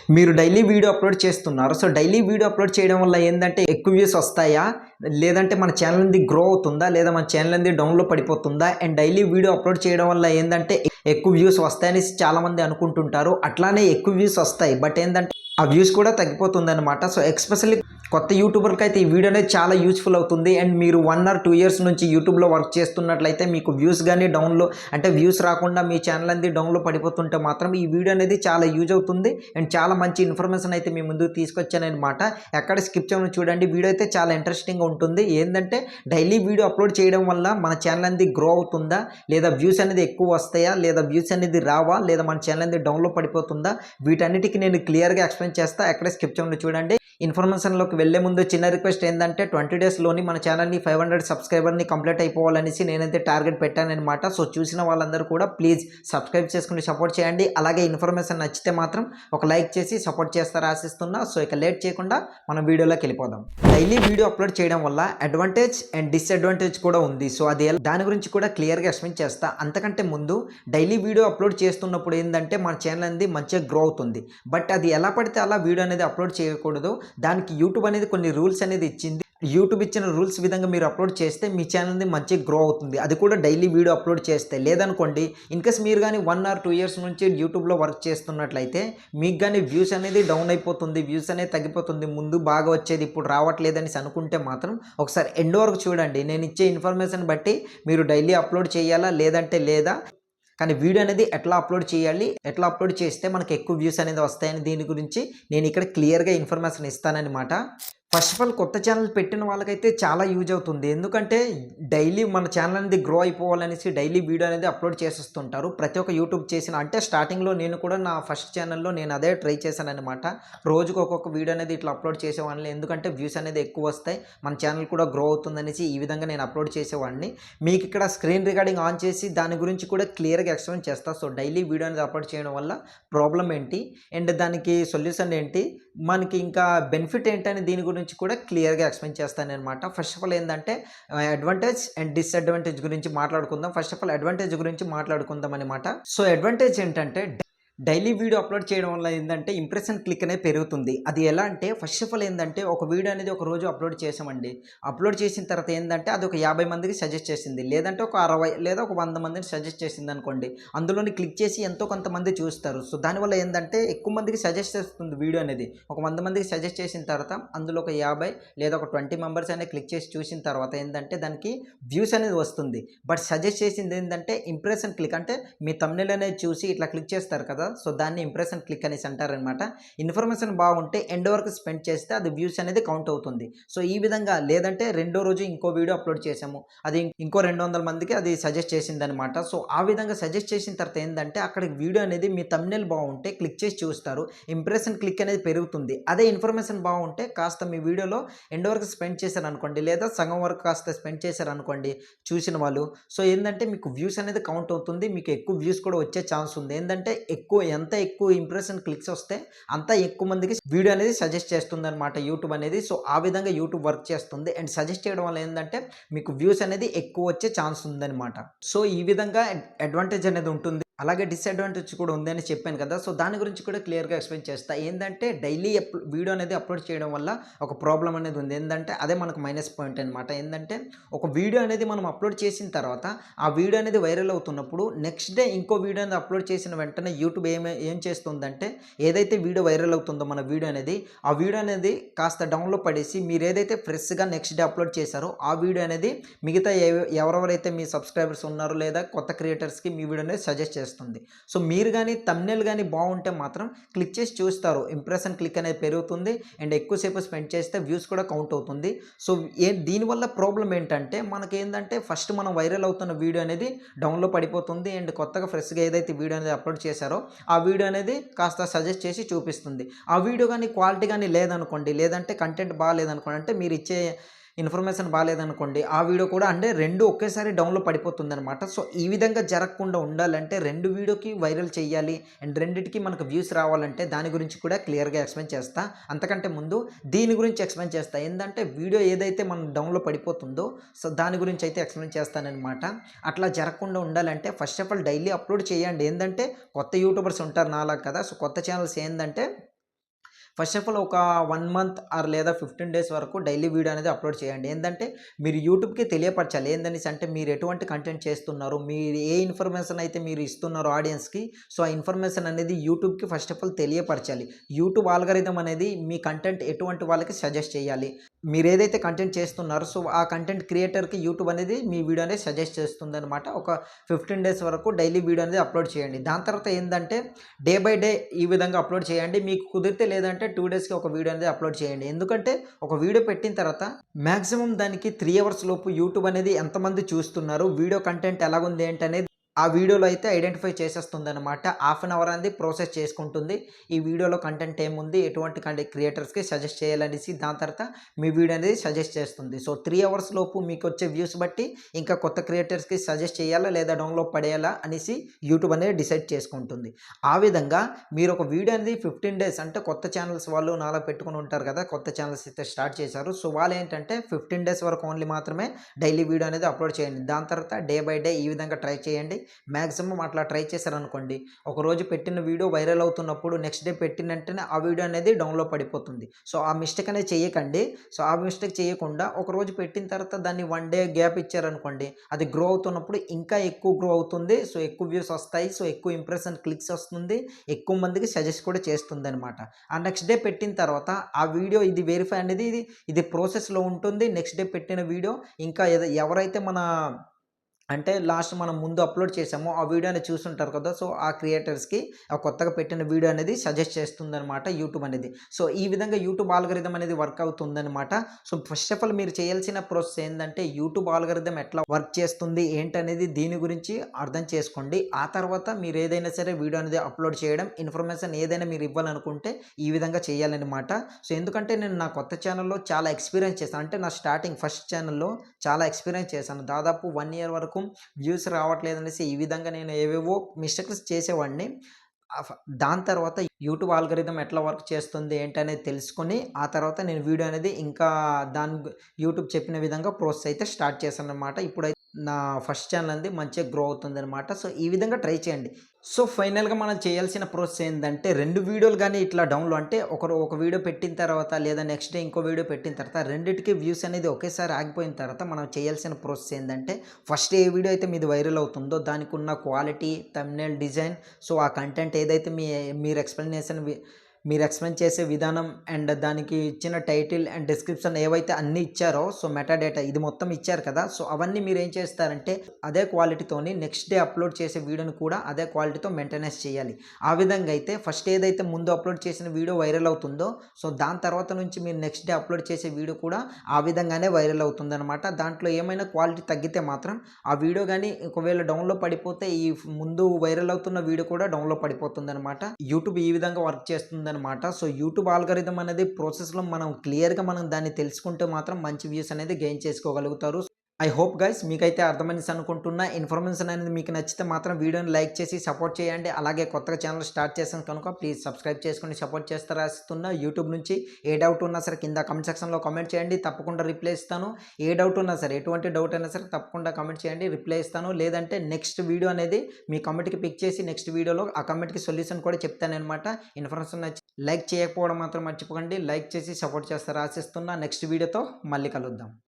మీరు daily video upload చేస్తున్నారు. So, daily video upload చేయడం వల్ల ఏందంటే ఎక్కువ వ్యూస్ వస్తాయా? లేదంటే మన ఛానెల్ అనేది గ్రో అవుతుందా? లేదా మన ఛానెల్ అనేది డౌన్‌లో పడిపోతుందా? అండ్ డైలీ వీడియో అప్లోడ్ చేయడం వల్ల ఏందంటే ఎక్కువ వ్యూస్ వస్తాయనేసి చాలామంది అనుకుంటుంటారు. అట్లానే ఎక్కువ వ్యూస్ వస్తాయి. బట్ ఏందంటే ఆ వ్యూస్ కూడా తగ్గిపోతుందనమాట. సో, ఎస్పెషల్లీ కొత్త యూట్యూబర్‌కైతే ఈ వీడియో అనేది చాలా యూజ్‌ఫుల్ అవుతుంది. అండ్ మీరు 1 ఆర్ 2 ఇయర్స్ నుంచి యూట్యూబ్‌లో వర్క్ చేస్తున్నట్లయితే మీకు వ్యూస్ గాని డౌన్‌లో అంటే వ్యూస్ రాకుండా మీ ఛానెల్ అనేది డౌన్‌లో పడిపోతుంటే మాత్రం ఈ వీడియో అనేది చాలా యూజ్ అవుతుంది. అండ్ చాలా మంచి ఇన్ఫర్మేషన్ అయితే మీ ముందుకు తీసుకొచ్చాననమాట. ఎక్కడ స్కిప్ చేయకుండా చూడండి. వీడియో అయితే చాలా ఇంట్రెస్టింగ్‌గా ఉంటుంది. ఏందంటే డైలీ వీడియో అప్లోడ్ చేయడం వల్ల మన ఛానెల్ అనేది గ్రో అవుతుందా? లేదా వ్యూస్ అనేది ఎక్కువ వస్తాయా? లేదా వ్యూస్ అనేది రావా? లేదా మన ఛానెల్ అనేది డౌన్‌లో పడిపోతుందా? వీటన్నిటికి నేను క్లియర్‌గా ఎక్స్‌ప్లెయిన్ చేస్తా. ఎక్కడ స్కిప్ చేయకుండా చూడండి. ఇన్ఫర్మేషన్‌లోకి వెళ్ళే ముందు చిన్న రిక్వెస్ట్ ఏందంటే 20 డేస్‌లోని మన ఛానెల్‌ని 500 సబ్స్క్రైబర్‌ని కంప్లీట్ అయిపోవాలనేసి నేనైతే టార్గెట్ పెట్టాననమాట. సో, చూసిన వాళ్ళందరూ కూడా ప్లీజ్ సబ్స్క్రైబ్ చేసుకొని సపోర్ట్ చేయండి. అలాగే ఇన్ఫర్మేషన్ నచ్చితే మాత్రం ఒక లైక్ చేసి సపోర్ట్ చేస్తారని ఆశిస్తున్నా. సో, ఇక లేట్ చేయకుండా మనం వీడియోలోకి వెళ్ళిపోదాం. డైలీ వీడియో అప్లోడ్ చేయడం వల్ల అడ్వాంటేజ్ అండ్ డిసడ్వాంటేజ్ కూడా ఉంది. సో, దాని గురించి కూడా క్లియర్‌గా ఎక్స్‌ప్లెయిన్ చేస్తా. అంతకంటే ముందు డైలీ వీడియో అప్లోడ్ చేస్తున్నప్పుడు ఏందంటే మన ఛానెల్ అనేది మంచిగా గ్రో అవుతుంది. బట్ అది ఎలా పడితే అలా వీడియో అనేది అప్లోడ్ చేయకూడదు. దానికి యూట్యూబ్ అనేది కొన్ని రూల్స్ అనేది ఇచ్చింది. యూట్యూబ్ ఇచ్చిన రూల్స్ విధంగా మీరు అప్లోడ్ చేస్తే మీ ఛానల్ అనేది మంచిగా గ్రో అవుతుంది. అది కూడా డైలీ వీడియో అప్లోడ్ చేస్తే. లేదనుకోండి ఇన్‌కేస్ మీరు గాని 1 ఆర్ 2 ఇయర్స్ నుంచి యూట్యూబ్‌లో వర్క్ చేస్తున్నట్లయితే మీకు గాని వ్యూస్ అనేది డౌన్ అయిపోతుంది. వ్యూస్ అనేది తగ్గిపోతుంది. ముందు బాగా వచ్చేది ఇప్పుడు రావట్లేదనేసి అనుకుంటే మాత్రం ఒకసారి ఎండ్ వరకు చూడండి. నేను ఇచ్చే ఇన్ఫర్మేషన్ బట్టి మీరు డైలీ అప్లోడ్ చేయాలా? లేదంటే లేదా? కానీ వీడియో అనేది ఎట్లా అప్లోడ్ చేయాలి? ఎట్లా అప్లోడ్ చేస్తే మనకు ఎక్కువ వ్యూస్ అనేది వస్తాయని దీని గురించి నేను ఇక్కడ క్లియర్‌గా ఇన్ఫర్మేషన్ ఇస్తానన్నమాట. ఫస్ట్ ఆఫ్ ఆల్ కొత్త ఛానల్ పెట్టిన వాళ్ళకైతే చాలా యూజ్ అవుతుంది. ఎందుకంటే డైలీ మన ఛానల్ అనేది గ్రో అయిపోవాలనేసి డైలీ వీడియో అనేది అప్లోడ్ చేసేస్తుంటారు. ప్రతి ఒక్క యూట్యూబ్ చేసిన అంటే స్టార్టింగ్‌లో నేను కూడా నా ఫస్ట్ ఛానల్‌లో నేను అదే ట్రై చేశాననమాట. రోజుకి ఒక్కొక్క వీడియో అనేది ఇట్లా అప్లోడ్ చేసేవాడిని. ఎందుకంటే వ్యూస్ అనేది ఎక్కువ వస్తాయి. మన ఛానల్ కూడా గ్రో అవుతుందనేసి ఈ విధంగా నేను అప్లోడ్ చేసేవాడిని. మీకు ఇక్కడ స్క్రీన్ రికార్డింగ్ ఆన్ చేసి దాని గురించి కూడా క్లియర్‌గా ఎక్స్‌ప్లెయిన్ చేస్తా. సో, డైలీ వీడియో అనేది అప్లోడ్ చేయడం వల్ల ప్రాబ్లమ్ ఏంటి? అండ్ దానికి సొల్యూషన్ ఏంటి? మనకి ఇంకా బెనిఫిట్ ఏంటని దీని గురించి కూడా క్లియర్‌గా ఎక్స్‌ప్లెయిన్ చేస్తాననమాట. ఫస్ట్ ఆఫ్ ఆల్ ఏందంటే అడ్వాంటేజ్ అండ్ డిసడ్వాంటేజ్ గురించి మాట్లాడుకుందాం. ఫస్ట్ ఆఫ్ ఆల్ అడ్వాంటేజ్ గురించి మాట్లాడుకుందాం అనమాట. సో, అడ్వాంటేజ్ ఏంటంటే డైలీ వీడియో అప్లోడ్ చేయడం వల్ల ఏందంటే ఇంప్రెషన్ క్లిక్ అనేది పెరుగుతుంది. అది ఎలా అంటే ఫస్ట్ ఆఫ్ ఆల్ ఏందంటే ఒక వీడియో అనేది ఒక రోజు అప్లోడ్ చేసామండి. అప్లోడ్ చేసిన తర్వాత ఏందంటే అది ఒక 50 మందికి సజెస్ట్ చేసింది. లేదంటే ఒక 60 లేదా ఒక 100 మందిని సజెస్ట్ చేసిందనుకోండి. అందులోని క్లిక్ చేసి ఎంతో కొంతమంది చూస్తారు. సో, దానివల్ల ఏందంటే ఎక్కువ మందికి సజెస్ట్ చేస్తుంది వీడియో అనేది. ఒక 100 మందికి సజెస్ట్ చేసిన తర్వాత అందులో ఒక 50 లేదా ఒక 20 మెంబర్స్ అనేది క్లిక్ చేసి చూసిన తర్వాత ఏందంటే దానికి వ్యూస్ అనేది వస్తుంది. బట్ సజెస్ట్ చేసింది ఏందంటే ఇంప్రెషన్ క్లిక్ అంటే మీ థంబ్‌నెయిల్ అనేది చూసి ఇట్లా క్లిక్ చేస్తారు కదా! సో, దాన్ని ఇంప్రెషన్ క్లిక్ అనేసి అంటారనమాట. ఇన్ఫర్మేషన్ బాగుంటే ఎండ్ వరకు స్పెండ్ చేస్తే అది వ్యూస్ అనేది కౌంట్ అవుతుంది. సో, ఈ విధంగా లేదంటే రెండో రోజు ఇంకో వీడియో అప్లోడ్ చేసాము. అది ఇంకో 200 మందికి అది సజెస్ట్ చేసిందనమాట. సో, ఆ విధంగా సజెస్ట్ చేసిన తర్వాత ఏందంటే అక్కడ వీడియో అనేది మీ థంబ్‌నెయిల్ బాగుంటే క్లిక్ చేసి చూస్తారు. ఇంప్రెషన్ క్లిక్ అనేది పెరుగుతుంది. అదే ఇన్ఫర్మేషన్ బాగుంటే కాస్త మీ వీడియోలో ఎండ్ వరకు స్పెండ్ చేశారనుకోండి లేదా సగం వరకు కాస్త స్పెండ్ చేశారనుకోండి చూసిన వాళ్ళు. సో, ఏందంటే మీకు వ్యూస్ అనేది కౌంట్ అవుతుంది. మీకు ఎక్కువ వ్యూస్ కూడా వచ్చే ఛాన్స్ ఉంది. ఏందంటే ఎంత ఎక్కువ ఇంప్రెషన్ క్లిక్స్ వస్తే అంత ఎక్కువ మందికి వీడియో అనేది సజెస్ట్ చేస్తుందన్నమాట యూట్యూబ్ అనేది. సో, ఆ విధంగా యూట్యూబ్ వర్క్ చేస్తుంది. అండ్ సజెస్ట్ చేయడం వల్ల ఏందంటే మీకు వ్యూస్ అనేది ఎక్కువ వచ్చే ఛాన్స్ ఉందన్నమాట. సో, ఈ విధంగా అడ్వాంటేజ్ అనేది ఉంటుంది. అలాగే డిసడ్వాంటేజ్ కూడా ఉందని చెప్పాను కదా! సో, దాని గురించి కూడా క్లియర్‌గా ఎక్స్‌ప్లెయిన్ చేస్తా. ఏందంటే డైలీ వీడియో అనేది అప్లోడ్ చేయడం వల్ల ఒక ప్రాబ్లమ్ అనేది ఉంది. ఏందంటే అదే మనకు మైనస్ పాయింట్ అనమాట. ఏందంటే ఒక వీడియో అనేది మనం అప్లోడ్ చేసిన తర్వాత ఆ వీడియో అనేది వైరల్ అవుతున్నప్పుడు నెక్స్ట్ డే ఇంకో వీడియో అనేది అప్లోడ్ చేసిన వెంటనే యూట్యూబ్ ఏం చేస్తుందంటే ఏదైతే వీడియో వైరల్ అవుతుందో మన వీడియో అనేది ఆ వీడియో అనేది కాస్త డౌన్‌లో పడేసి మీరు ఏదైతే ఫ్రెష్‌గా నెక్స్ట్ డే అప్లోడ్ చేశారో ఆ వీడియో అనేది మిగతా ఎవరెవరైతే మీ సబ్స్క్రైబర్స్ ఉన్నారో లేదా కొత్త క్రియేటర్స్‌కి మీ వీడియో అనేది సజెస్ట్ చేస్తుంది. సో, మీరు గాని థంబ్‌నెయిల్ గాని బాగుంటే మాత్రం క్లిక్ చేసి చూస్తారు. ఇంప్రెషన్ క్లిక్ అనేది పెరుగుతుంది. అండ్ ఎక్కువసేపు స్పెండ్ చేస్తే వ్యూస్ కూడా కౌంట్ అవుతుంది. సో, దీనివల్ల ప్రాబ్లమ్ ఏంటంటే మనకేందంటే ఫస్ట్ మనం వైరల్ అవుతున్న వీడియో అనేది డౌన్‌లో పడిపోతుంది. అండ్ కొత్తగా ఫ్రెష్‌గా ఏదైతే వీడియో అనేది అప్లోడ్ చేశారో ఆ వీడియో అనేది కాస్త సజెస్ట్ చేసి చూపిస్తుంది. ఆ వీడియో గాని క్వాలిటీ గాని లేదనుకోండి లేదంటే కంటెంట్ బాలేదనుకోండి అంటే మీరు ఇచ్చే ఇన్ఫర్మేషన్ బాలేదనుకోండి ఆ వీడియో కూడా అంటే 2 ఒకేసారి డౌన్‌లో పడిపోతుందనమాట. సో, ఈ విధంగా జరగకుండా ఉండాలంటే 2 వీడియోకి వైరల్ చేయాలి అండ్ రెండిటికి మనకు వ్యూస్ రావాలంటే దాని గురించి కూడా క్లియర్‌గా ఎక్స్‌ప్లెయిన్ చేస్తా. అంతకంటే ముందు దీని గురించి ఎక్స్‌ప్లెయిన్ చేస్తా. ఏందంటే వీడియో ఏదైతే మనం డౌన్‌లో పడిపోతుందో సో, దాని గురించి అయితే ఎక్స్‌ప్లెయిన్ చేస్తాననమాట. అట్లా జరగకుండా ఉండాలంటే first of all daily upload చేయండి. ఏందంటే కొత్త యూట్యూబర్స్ ఉంటారు నాలాగా కదా! సో, కొత్త ఛానెల్స్ ఏందంటే ఫస్ట్ ఆఫ్ ఆల్ ఒక 1 మంత్ ఆర్ లేదా 15 డేస్ వరకు డైలీ వీడియో అనేది అప్లోడ్ చేయండి. ఏందంటే మీరు యూట్యూబ్‌కి తెలియపరచాలి. ఏందనేసి అంటే మీరు ఎటువంటి కంటెంట్ చేస్తున్నారు, మీరు ఏ ఇన్ఫర్మేషన్ అయితే మీరు ఇస్తున్నారో ఆడియన్స్‌కి, సో ఆ ఇన్ఫర్మేషన్ అనేది యూట్యూబ్‌కి ఫస్ట్ ఆఫ్ ఆల్ తెలియపరచాలి. యూట్యూబ్ ఆల్గారిథం అనేది మీ కంటెంట్ ఎటువంటి వాళ్ళకి సజెస్ట్ చేయాలి. మీరేదైతే కంటెంట్ చేస్తున్నారో సో ఆ కంటెంట్ క్రియేటర్‌కి యూట్యూబ్ అనేది మీ వీడియో అనేది సజెస్ట్ చేస్తుందనమాట. ఒక 15 డేస్ వరకు డైలీ వీడియో అనేది అప్లోడ్ చేయండి. దాని తర్వాత ఏందంటే డే బై డే ఈ విధంగా అప్లోడ్ చేయండి. మీకు కుదిరితే లేదంటే 2 డేస్‌కి ఒక వీడియో అనేది అప్లోడ్ చేయండి. ఎందుకంటే ఒక వీడియో పెట్టిన తర్వాత మాక్సిమం దానికి 3 అవర్స్ లోపు యూట్యూబ్ అనేది ఎంతమంది చూస్తున్నారు, వీడియో కంటెంట్ ఎలాగుంది ఏంటనేది ఆ వీడియోలో అయితే ఐడెంటిఫై చేసేస్తుందనమాట. హాఫ్ అన్ అవర్ అనేది ప్రాసెస్ చేసుకుంటుంది. ఈ వీడియోలో కంటెంట్ ఏముంది, ఎటువంటి క్రియేటర్స్‌కి సజెస్ట్ చేయాలనేసి దాని తర్వాత మీ వీడియో అనేది సజెస్ట్ చేస్తుంది. సో 3 అవర్స్ లోపు మీకొచ్చే వ్యూస్ బట్టి ఇంకా కొత్త క్రియేటర్స్‌కి సజెస్ట్ చేయాలా లేదా డౌన్‌లోడ్ పడేయాలా అనేసి యూట్యూబ్ అనేది డిసైడ్ చేసుకుంటుంది. ఆ విధంగా మీరు ఒక వీడియో అనేది 15 డేస్ అంటే కొత్త ఛానల్స్ వాళ్ళు నాలా పెట్టుకొని ఉంటారు కదా! కొత్త ఛానల్స్ అయితే స్టార్ట్ చేశారు. సో వాళ్ళేంటంటే 15 డేస్ వరకు ఓన్లీ మాత్రమే డైలీ వీడియో అనేది అప్లోడ్ చేయండి. దాని తర్వాత డే బై డే ఈ విధంగా ట్రై చేయండి. మాక్సిమం అట్లా ట్రై చేశారనుకోండి, ఒకరోజు పెట్టిన వీడియో వైరల్ అవుతున్నప్పుడు నెక్స్ట్ డే పెట్టిన వెంటనే ఆ వీడియో అనేది డౌన్‌లోడ్ పడిపోతుంది. సో ఆ మిస్టేక్ అనేది చేయకండి. సో ఆ మిస్టేక్ చేయకుండా ఒకరోజు పెట్టిన తర్వాత దాన్ని 1 డే గ్యాప్ ఇచ్చారనుకోండి, అది గ్రో అవుతున్నప్పుడు ఇంకా ఎక్కువ గ్రో అవుతుంది. సో ఎక్కువ వ్యూస్ వస్తాయి. సో ఎక్కువ ఇంప్రెషన్ క్లిక్స్ వస్తుంది. ఎక్కువ మందికి సజెస్ట్ కూడా చేస్తుందనమాట. ఆ నెక్స్ట్ డే పెట్టిన తర్వాత ఆ వీడియో ఇది వెరిఫై అనేది ఇది ప్రాసెస్‌లో ఉంటుంది. నెక్స్ట్ డే పెట్టిన వీడియో ఇంకా ఎవరైతే మన అంటే లాస్ట్ మనం ముందు అప్లోడ్ చేసామో ఆ వీడియోని చూసుంటారు కదా! సో ఆ క్రియేటర్స్‌కి ఆ కొత్తగా పెట్టిన వీడియో అనేది సజెస్ట్ చేస్తుందనమాట యూట్యూబ్ అనేది. సో ఈ విధంగా యూట్యూబ్ ఆల్గారిథం అనేది వర్క్ అవుతుందనమాట. సో ఫస్ట్ ఆఫ్ ఆల్ మీరు చేయాల్సిన ప్రాసెస్ ఏందంటే యూట్యూబ్ ఆల్గారిథం ఎట్లా వర్క్ చేస్తుంది ఏంటనేది దీని గురించి అర్థం చేసుకోండి. ఆ తర్వాత మీరు ఏదైనా సరే వీడియో అనేది అప్లోడ్ చేయడం, ఇన్ఫర్మేషన్ ఏదైనా మీరు ఇవ్వాలనుకుంటే ఈ విధంగా చేయాలనమాట. సో ఎందుకంటే నేను నా కొత్త ఛానల్‌లో చాలా ఎక్స్‌పీరియన్స్ చేశాను. అంటే నా స్టార్టింగ్ ఫస్ట్ ఛానల్‌లో చాలా ఎక్స్‌పీరియన్స్ చేశాను. దాదాపు 1 ఇయర్ వరకు వ్యూస్ రావట్లేదనేసి ఈ విధంగా నేను ఏవేవో మిస్టేక్స్ చేసేవాడిని. ఆఫ్ దాని తర్వాత యూట్యూబ్ ఆల్గారిథం ఎట్లా వర్క్ చేస్తుంది ఏంటనేది తెలుసుకొని, ఆ తర్వాత నేను వీడియో అనేది ఇంకా యూట్యూబ్ చెప్పిన విధంగా ప్రాసెస్ అయితే స్టార్ట్ చేశాననమాట. ఇప్పుడైతే నా ఫస్ట్ ఛానల్ అనేది మంచిగా గ్రో అవుతుందనమాట. సో ఈ విధంగా ట్రై చేయండి. సో ఫైనల్‌గా మనం చేయాల్సిన ప్రాసెస్ ఏందంటే 2 వీడియోలు గాని ఇట్లా డౌన్‌లోడ్ అంటే ఒక వీడియో పెట్టిన తర్వాత లేదా నెక్స్ట్ డే ఇంకో వీడియో పెట్టిన తర్వాత రెండిటికి వ్యూస్ అనేది ఒకేసారి ఆగిపోయిన తర్వాత మనం చేయాల్సిన ప్రాసెస్ ఏందంటే ఫస్ట్ ఏ వీడియో అయితే మీది వైరల్ అవుతుందో దానికి ఉన్న క్వాలిటీ, థంబ్‌నెయిల్ డిజైన్, సో ఆ కంటెంట్ ఏదైతే మీరు ఎక్స్‌ప్లెయిన్ చేసే విధానం అండ్ దానికి ఇచ్చిన టైటిల్ అండ్ డిస్క్రిప్షన్ ఏవైతే అన్నీ ఇచ్చారో సో మెటాడేటా ఇది మొత్తం ఇచ్చారు కదా! సో అవన్నీ మీరేం చేస్తారంటే అదే క్వాలిటీతోని నెక్స్ట్ డే అప్లోడ్ చేసే వీడియోని కూడా అదే క్వాలిటీతో మెయింటెనెన్స్ చేయాలి. ఆ విధంగా అయితే ఫస్ట్ ఏదైతే ముందు అప్లోడ్ చేసిన వీడియో వైరల్ అవుతుందో సో దాని తర్వాత నుంచి మీరు నెక్స్ట్ డే అప్లోడ్ చేసే వీడియో కూడా ఆ విధంగానే వైరల్ అవుతుందనమాట. దాంట్లో ఏమైనా క్వాలిటీ తగ్గితే మాత్రం ఆ వీడియో గాని ఒకవేళ డౌన్‌లో పడిపోతే ఈ ముందు వైరల్ అవుతున్న వీడియో కూడా డౌన్‌లో పడిపోతుందనమాట. యూట్యూబ్ ఈ విధంగా వర్క్ చేస్తుందనమాట. సో యూట్యూబ్ ఆల్గారిథం అనేది ప్రాసెస్‌లో మనం క్లియర్‌గా మనం దాన్ని తెలుసుకుంటే మాత్రం మంచి వ్యూస్ అనేది గెయిన్ చేసుకోగలుగుతారు. ఐ హోప్ గైస్ మీకైతే అర్థమైంది అనుకుంటున్నా. ఇన్ఫర్మేషన్ అనేది మీకు నచ్చితే మాత్రం వీడియోని లైక్ చేసి సపోర్ట్ చేయండి. అలాగే కొత్తగా ఛానల్ స్టార్ట్ చేసాను కనుక ప్లీజ్ సబ్స్క్రైబ్ చేసుకొని సపోర్ట్ చేస్తారా ఆశిస్తున్నా. యూట్యూబ్ నుంచి ఏ డౌట్ ఉన్నా సరే కింద కామెంట్ సెక్షన్‌లో కామెంట్ చేయండి. తప్పకుండా రిప్లై ఇస్తాను. ఏ డౌట్ ఉన్నా సరే ఎటువంటి డౌట్ అయినా సరే తప్పకుండా కామెంట్ చేయండి. రిప్లై ఇస్తాను. లేదంటే నెక్స్ట్ వీడియో అనేది మీ కామెంట్‌కి పిక్ చేసి నెక్స్ట్ వీడియోలో ఆ కామెంట్‌కి సొల్యూషన్ కూడా చెప్తాననమాట. ఇన్ఫర్మేషన్ నచ్చి లైక్ చేయకపోవడం మాత్రం మర్చిపోకండి. లైక్ చేసి సపోర్ట్ చేస్తారా ఆశిస్తున్నా. నెక్స్ట్ వీడియోతో మళ్ళీ కలుద్దాం.